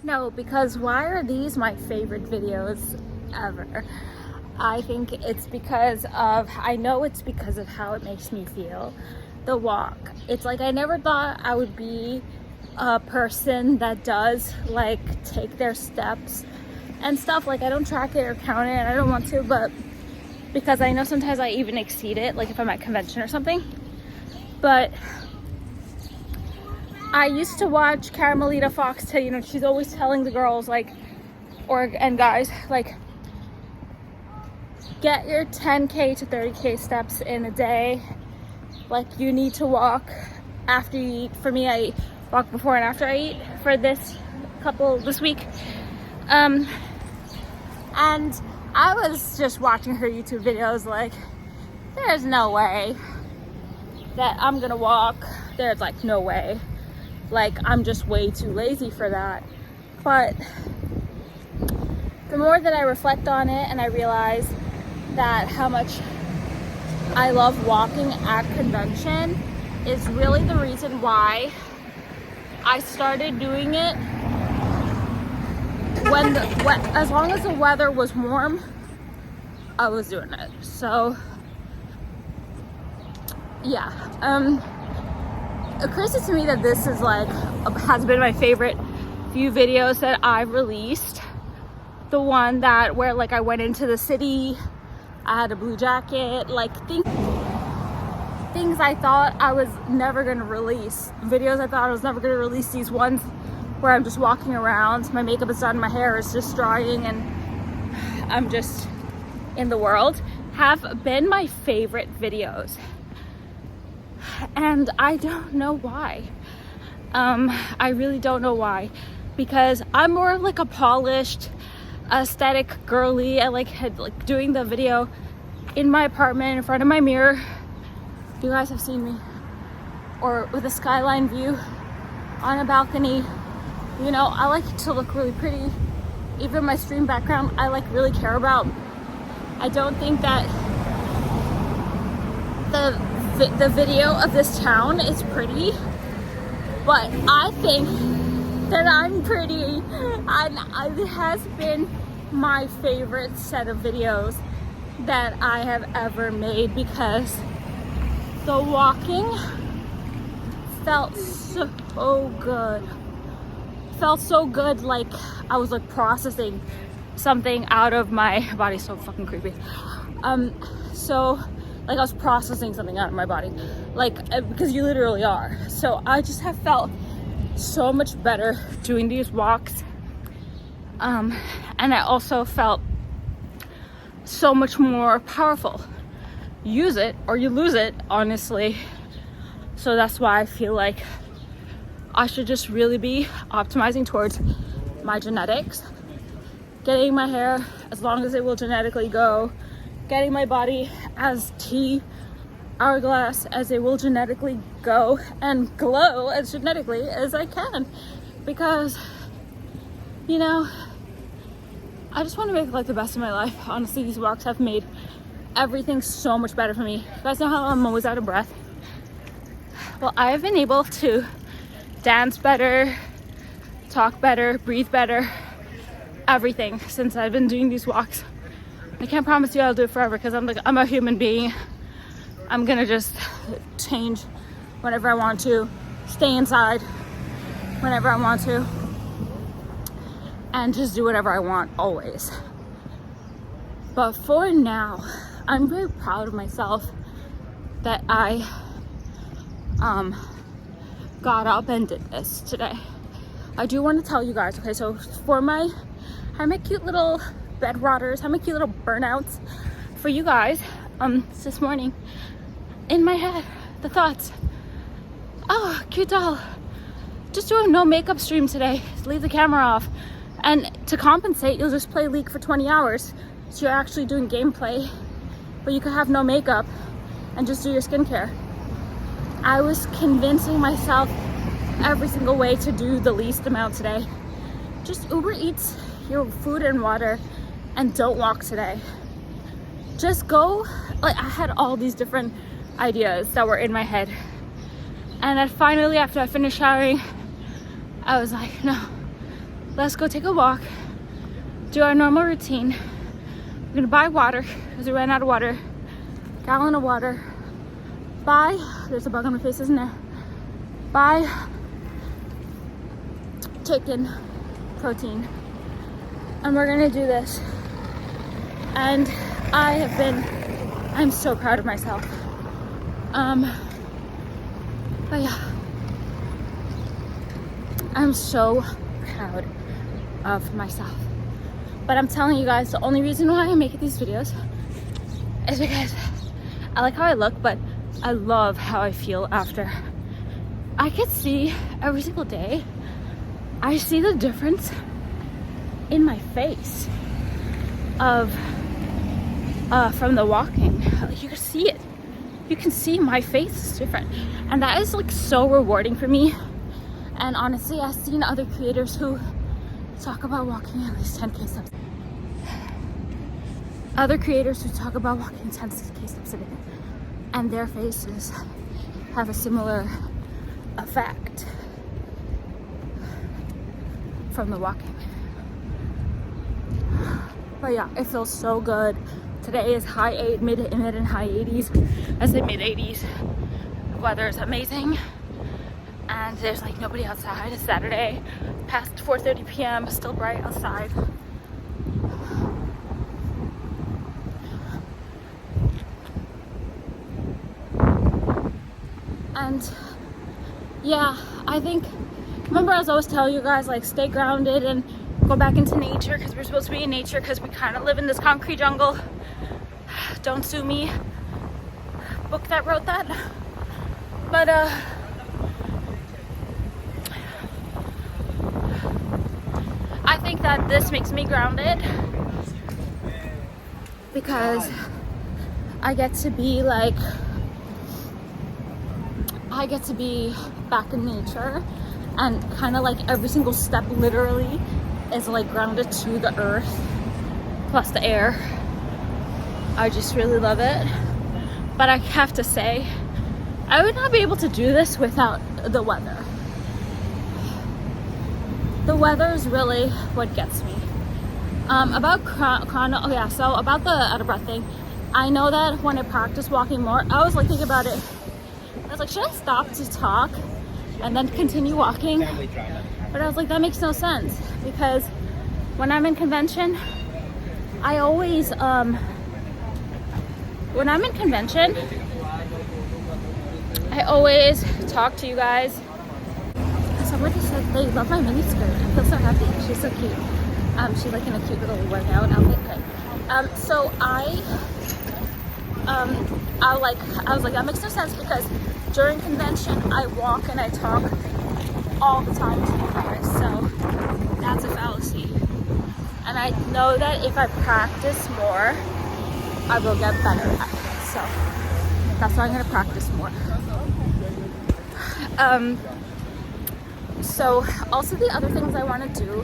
No, because why are these my favorite videos ever? I think it's because of, I know it's because of how it makes me feel. The walk. It's like I never thought I would be a person that does like take their steps and stuff. Like I don't track it or count it, and I don't want to, but because I know sometimes I even exceed it, like if I'm at convention or something. But I used to watch Carmelita Fox tell, you know, she's always telling the girls like, and guys, like, get your 10K to 30K steps in a day. Like you need to walk after you eat. For me, I walk before and after I eat for this week. And I was just watching her YouTube videos like, there's no way that I'm gonna walk. There's like no way. Like I'm just way too lazy for that. But the more that I reflect on it and I realize that how much I love walking at convention is really the reason why I started doing it when as long as the weather was warm, I was doing it. So yeah, it crazy to me that this is like has been my favorite few videos that I've released. The one that where like I went into the city, I had a blue jacket, like things I thought I was never gonna release. Videos I thought I was never gonna release. These ones where I'm just walking around, my makeup is done, my hair is just drying, and I'm just in the world, have been my favorite videos. And I don't know why. I really don't know why, because I'm more of like a polished, aesthetic girly. I like doing the video in my apartment in front of my mirror. You guys have seen me, or with a skyline view on a balcony. You know, I like to look really pretty. Even my stream background, I like really care about. I don't think that the video of this town is pretty, but I think that I'm pretty, and it has been my favorite set of videos that I have ever made, because the walking felt so good. Felt so good, like I was like processing something out of my body. So fucking creepy. So like I was processing something out of my body, like because you literally are. So I just have felt so much better doing these walks, and I also felt so much more powerful. Use it or you lose it, honestly. So that's why I feel like I should just really be optimizing towards my genetics, getting my hair as long as it will genetically go, getting my body as T hourglass as it will genetically go, and glow as genetically as I can, because you know, I just want to make like the best of my life. Honestly, these walks have made everything so much better for me. You guys know how I'm always out of breath? Well, I've been able to dance better, talk better, breathe better, everything since I've been doing these walks. I can't promise you I'll do it forever, because I'm a human being. I'm gonna just change whenever I want to, stay inside whenever I want to, and just do whatever I want always. But for now, I'm very proud of myself that I got up and did this today. I do want to tell you guys, okay, so for my cute little bed rotters, my cute little burnouts, for you guys, this morning, in my head, the thoughts, oh, cute doll, just do a no makeup stream today, leave the camera off, and to compensate, you'll just play League for 20 hours, so you're actually doing gameplay, but you could have no makeup and just do your skincare. I was convincing myself every single way to do the least amount today. Just Uber Eats your food and water and don't walk today. Just go. Like, I had all these different ideas that were in my head, and then finally, after I finished showering, I was like, no, let's go take a walk, do our normal routine. We're gonna buy water because we ran out of water, gallon of water. Buy, there's a bug on my face, isn't there? Buy chicken protein, and we're gonna do this. And I'm so proud of myself. But yeah, I'm so proud of myself. But I'm telling you guys, the only reason why I'm making these videos is because I like how I look, but I love how I feel after. I could see every single day, I see the difference in my face from the walking. Like, you can see it. You can see my face is different, and that is like so rewarding for me. And honestly, I've seen other creators who talk about walking at least 10k steps. Other creators who talk about walking 10k steps a day, and their faces have a similar effect from the walking. But yeah, it feels so good. Today is mid and high 80s. I say mid 80s. The weather is amazing, and there's like nobody outside. It's Saturday, past 4:30 p.m. Still bright outside. And yeah, I think, remember I was always telling you guys, like, stay grounded and go back into nature, because we're supposed to be in nature because we kind of live in this concrete jungle. Don't sue me, book that wrote that. But I think that this makes me grounded because I get to be back in nature, and kind of like every single step literally is like grounded to the earth plus the air. I just really love it. But I have to say, I would not be able to do this without the weather. The weather is really what gets me. About about the out of breath thing, I know that when I practice walking more, I was like thinking about it. I was like, should I stop to talk and then continue walking? But I was like, that makes no sense, because when I'm in convention, I always when I'm in convention, I always talk to you guys. Somebody said they love my mini skirt. I feel so happy. She's so cute. She's like in a cute little workout outfit. Okay. So I was like, that makes no sense, because during convention I walk and I talk all the time to you guys. So that's a fallacy. And I know that if I practice more, I will get better at it. So that's why I'm gonna practice more. So also the other things I want to do.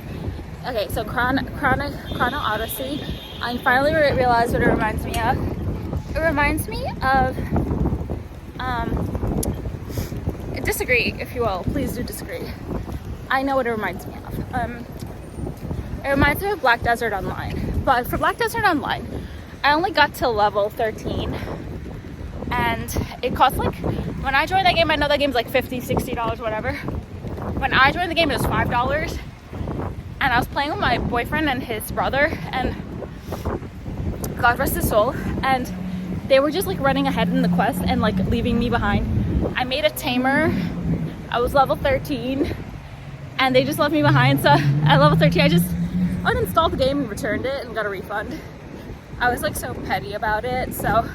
Okay, so Chrono Odyssey. I finally realized what it reminds me of. It reminds me of disagree, if you will. Please do disagree. I know what it reminds me of. It reminds me of Black Desert Online. But for Black Desert Online, I only got to level 13, and it cost like, when I joined that game, I know that game's like $50, $60, whatever. When I joined the game, it was $5, and I was playing with my boyfriend and his brother, and God rest his soul, and they were just like running ahead in the quest and like leaving me behind. I made a tamer. I was level 13, and they just left me behind. So at level 13, I just uninstalled the game and returned it and got a refund. I was like so petty about it. So,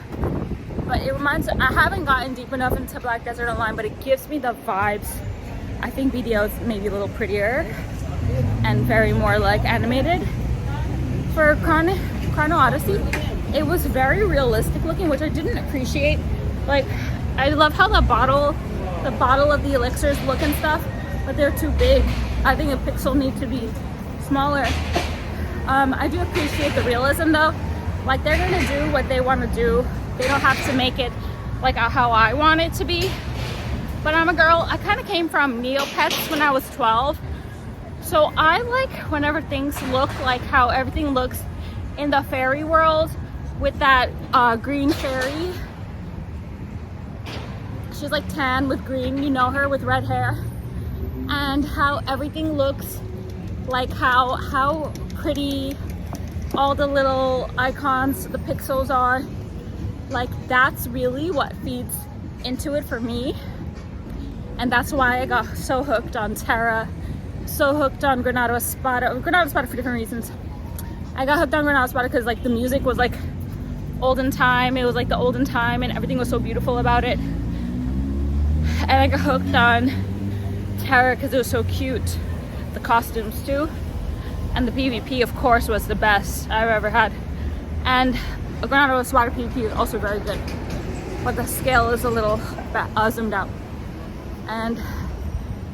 but it reminds, I haven't gotten deep enough into Black Desert Online, but it gives me the vibes. I think BDO is maybe a little prettier and very more like animated. For Chrono Odyssey, it was very realistic looking, which I didn't appreciate. Like, I love how the bottle of the elixirs look and stuff, but they're too big. I think a pixel needs to be smaller. I do appreciate the realism though. Like, they're gonna do what they want to do. They don't have to make it like how I want it to be. But I'm a girl. I kind of came from Neopets when I was 12. So I like whenever things look like how everything looks in the fairy world with that green fairy. She's like tan with green, you know her, with red hair. And how everything looks like how pretty all the little icons, the pixels are. Like that's really what feeds into it for me. And that's why I got so hooked on Terra, so hooked on Granado Espada for different reasons. I got hooked on Granado Espada because like the music was like olden time. It was like the olden time and everything was so beautiful about it. And I got hooked on Terra because it was so cute. The costumes too. And the PvP of course was the best I've ever had. And Granado Espada PvP is also very good. But the scale is a little zoomed out. And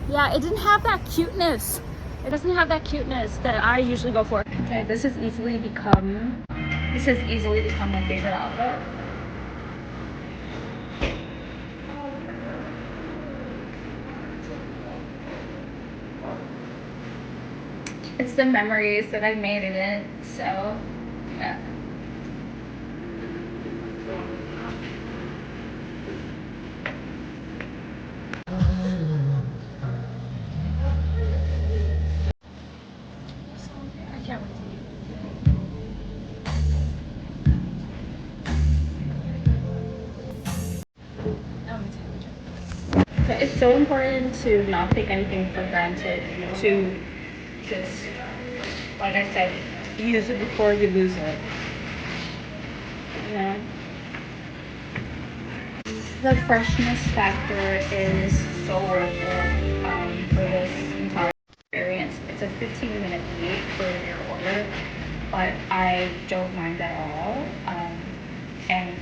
yeah, it didn't have that cuteness. It doesn't have that cuteness that I usually go for. Okay, this has easily become my favorite outfit. It's the memories that I made in it, so yeah. I can't wait. It's so important to not take anything for granted, to just, like I said, use it before you lose it. You know? The freshness factor is so worth it for this entire experience. It's a 15-minute wait for your order, but I don't mind at all. And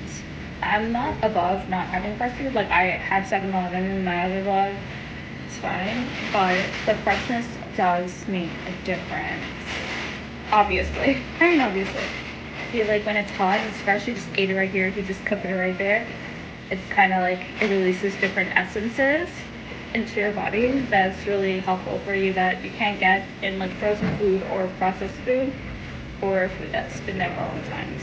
I'm not above not having fresh food. Like I have 7-Eleven in my other vlog. It's fine, but the freshness does make a difference. Obviously, I mean obviously. I feel like when it's hot and it's fresh, you just ate it right here. You just cook it right there. It's kind of like it releases different essences into your body that's really helpful for you that you can't get in like frozen food or processed food or food that's been there for a long time.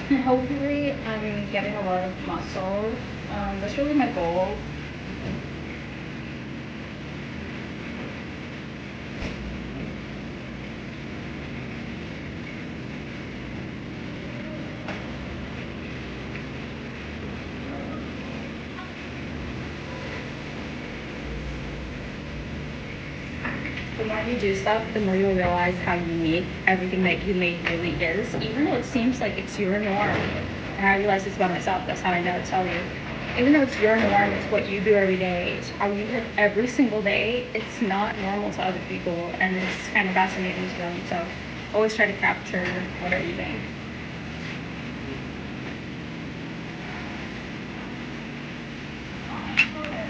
So hopefully I'm getting a lot of muscle. That's really my goal. The more you do stuff, the more you'll realize how unique everything that you make really is. Even though it seems like it's your norm. And I realize this about myself, that's how I know to tell you. Even though it's your norm, it's what you do every day, it's how you live every single day, it's not normal to other people, and it's kind of fascinating to them. So always try to capture what are you doing.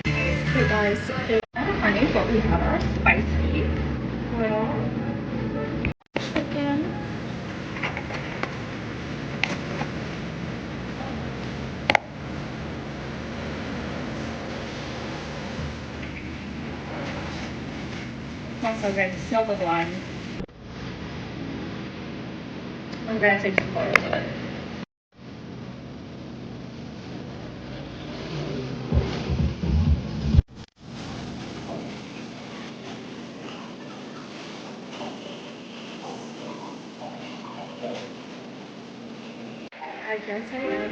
Hey guys, it's kind of funny, but we have our spicy chicken. Smells so good. It smells like lime. I'm gonna take some photos of it. I guess I am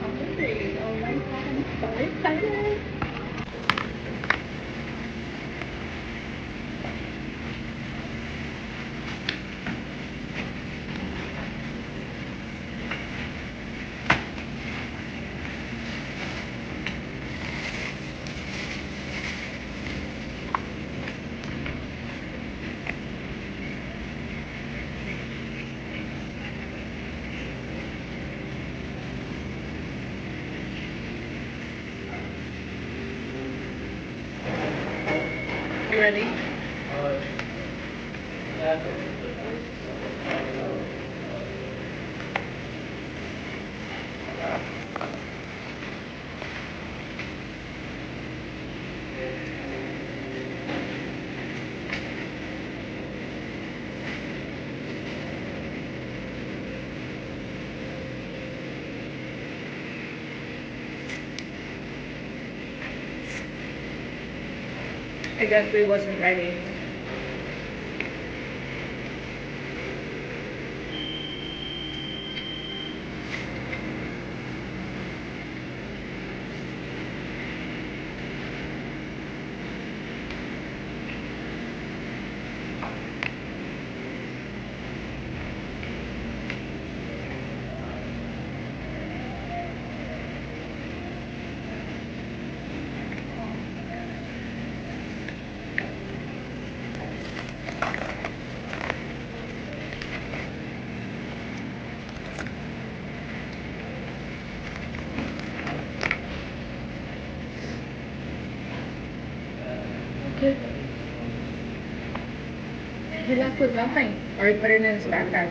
hungry. Oh my god, I'm so excited. You ready? I guess we wasn't ready. Okay. He left with nothing, or he put it in his backpack.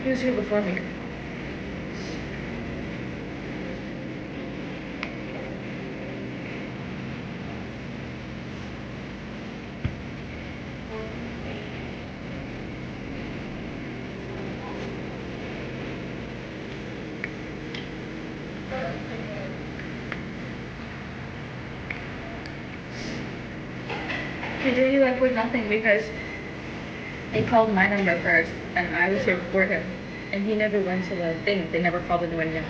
He was here before me. He really left with nothing because they called my number first, and I was here before him. And he never went to the thing. They never called anyone in.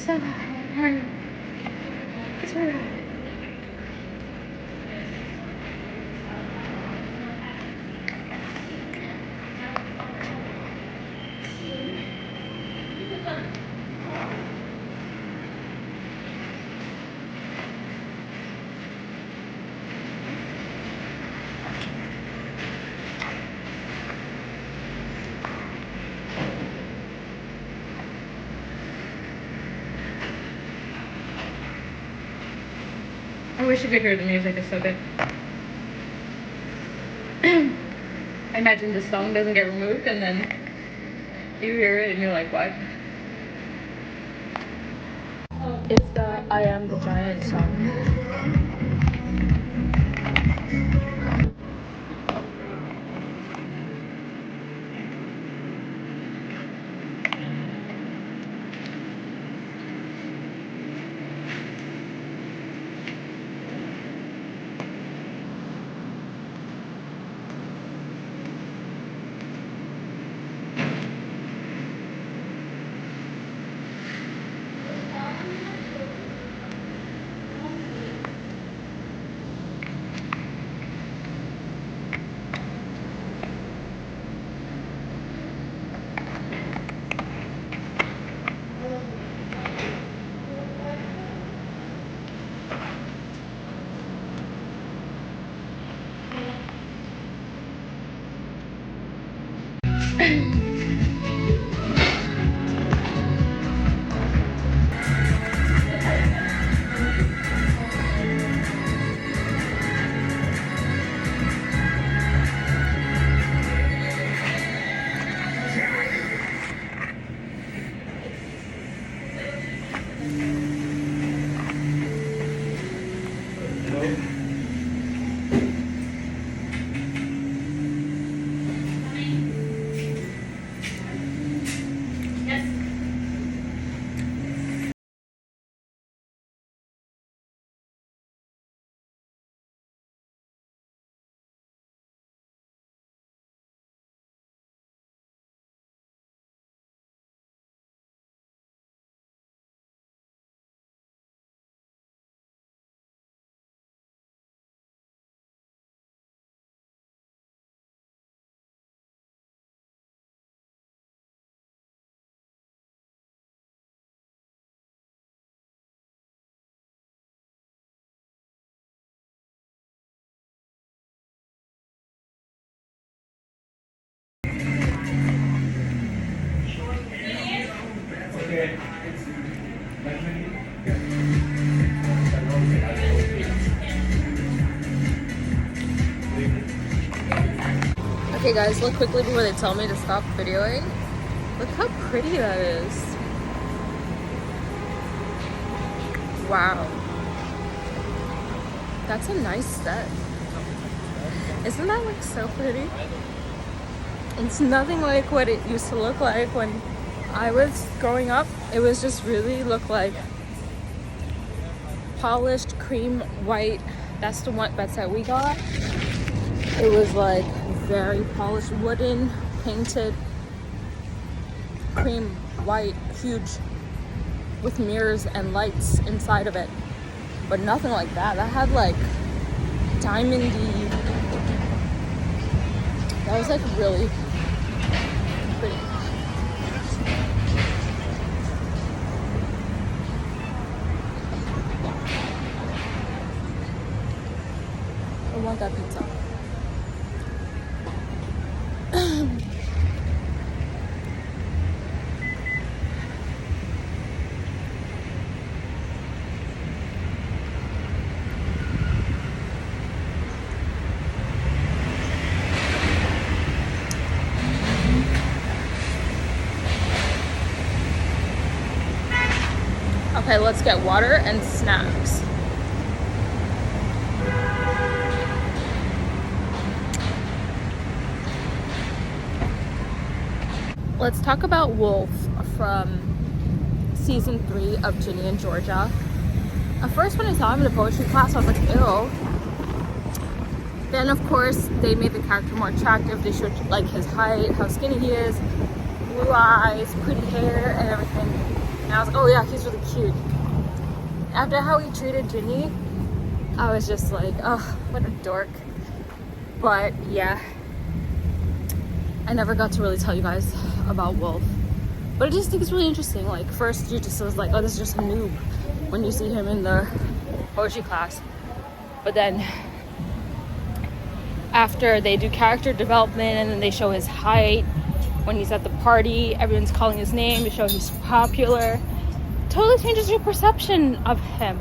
So hard. It's hard. I wish you could hear the music, it's so good. I imagine the song doesn't get removed and then you hear it and you're like, what? It's the I Am the Giant song. Okay guys, look quickly before they tell me to stop videoing. Look how pretty that is. Wow. That's a nice set. Isn't that like so pretty? It's nothing like what it used to look like when I was growing up. It was just really looked like polished cream white. That's the one that's that we got. It was like very polished wooden painted cream white, huge, with mirrors and lights inside of it, but nothing like that. That had like diamondy, that was like really pretty. I want that pizza. Okay, let's get water and snacks. let's talk about Wolf from season 3 of Ginny and Georgia. At first, when I saw him in the poetry class, I was like, ew. Then, of course, they made the character more attractive. They showed like his height, how skinny he is, blue eyes, pretty hair, and everything. And I was like, oh yeah, he's really cute. After how he treated Ginny, I was just like, oh, what a dork. But yeah, I never got to really tell you guys about Wolf. But I just think it's really interesting. Like, first you just was like, oh, this is just a noob when you see him in the poetry class. But then after they do character development and then they show his height, when he's at the party, everyone's calling his name to show he's popular. Totally changes your perception of him.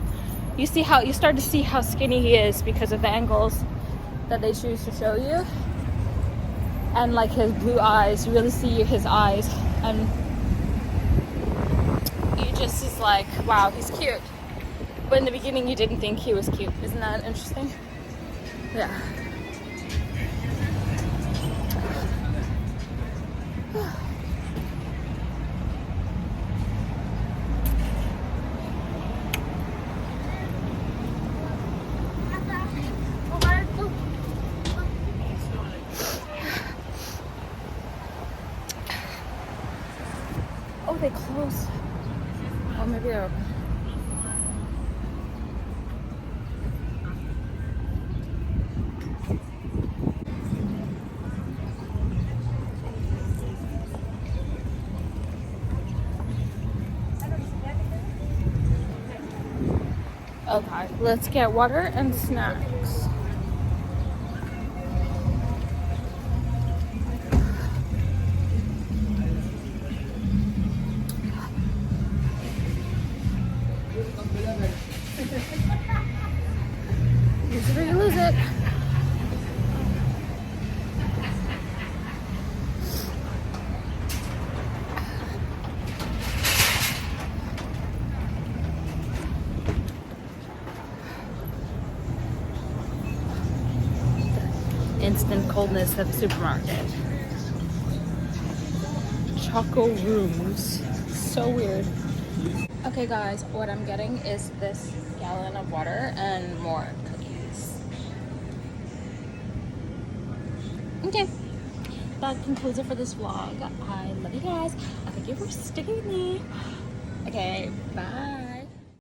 You start to see how skinny he is because of the angles that they choose to show you. And like his blue eyes, you really see his eyes, and you just is like, wow, he's cute. But in the beginning you didn't think he was cute. Isn't that interesting? Yeah. Oh, they closed. Oh, maybe they're open. Okay, let's get water and snacks. Use it or you lose it. Instant coldness at the supermarket. Choco rooms. So weird. Okay guys, what I'm getting is this gallon of water and more cookies. Okay, that concludes it for this vlog. I love you guys. Thank you for sticking with me. Okay, bye.